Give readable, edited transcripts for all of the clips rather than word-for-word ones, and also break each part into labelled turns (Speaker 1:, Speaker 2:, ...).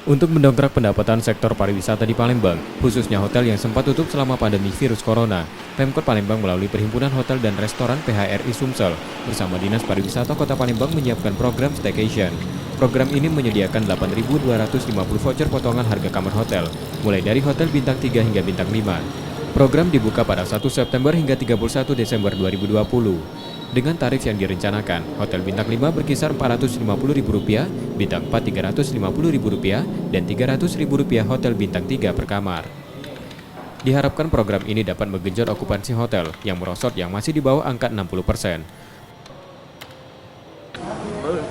Speaker 1: Untuk mendongkrak pendapatan sektor pariwisata di Palembang, khususnya hotel yang sempat tutup selama pandemi virus corona, Pemkot Palembang melalui Perhimpunan Hotel dan Restoran PHRI Sumsel bersama Dinas Pariwisata Kota Palembang menyiapkan program staycation. Program ini menyediakan 8.250 voucher potongan harga kamar hotel, mulai dari hotel bintang 3 hingga bintang 5. Program dibuka pada 1 September hingga 31 Desember 2020. Dengan tarif yang direncanakan, hotel bintang 5 berkisar Rp450.000, bintang 4 Rp350.000, dan Rp300.000 hotel bintang 3 per kamar. Diharapkan program ini dapat menggenjot okupansi hotel yang merosot yang masih di bawah angka 60%.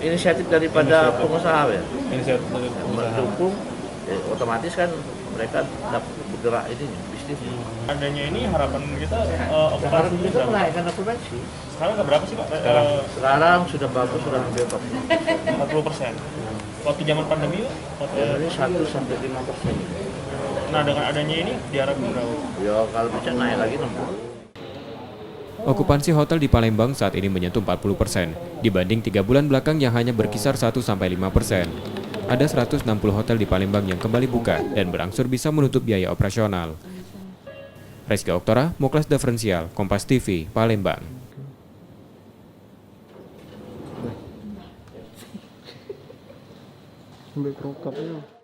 Speaker 2: Inisiatif daripada pengusaha ya,
Speaker 3: Inisiatif dari pengusaha.
Speaker 2: mendukung, otomatis kan mereka dapat bergerak ini bisnis.
Speaker 3: Adanya ini harapan kita
Speaker 2: Harapan
Speaker 3: okupansi
Speaker 2: kita
Speaker 3: berapa?
Speaker 2: menaikkan okupansi.
Speaker 3: Sekarang ke berapa sih Pak?
Speaker 2: Sekarang sudah bagus, sudah hampir
Speaker 3: 40%. Waktu zaman pandemi Pak?
Speaker 2: ini 1-5%.
Speaker 3: Nah dengan adanya ini diharapkan berapa?
Speaker 2: Ya kalau bisa naik lagi 60.
Speaker 1: Okupansi hotel di Palembang saat ini menyentuh 40%, dibanding 3 bulan belakang yang hanya berkisar 1-5%. Ada 160 hotel di Palembang yang kembali buka dan berangsur bisa menutup biaya operasional. Rizky Oktora, Moklas Diferensial, Kompas TV, Palembang.
Speaker 4: Sampai prokap ya.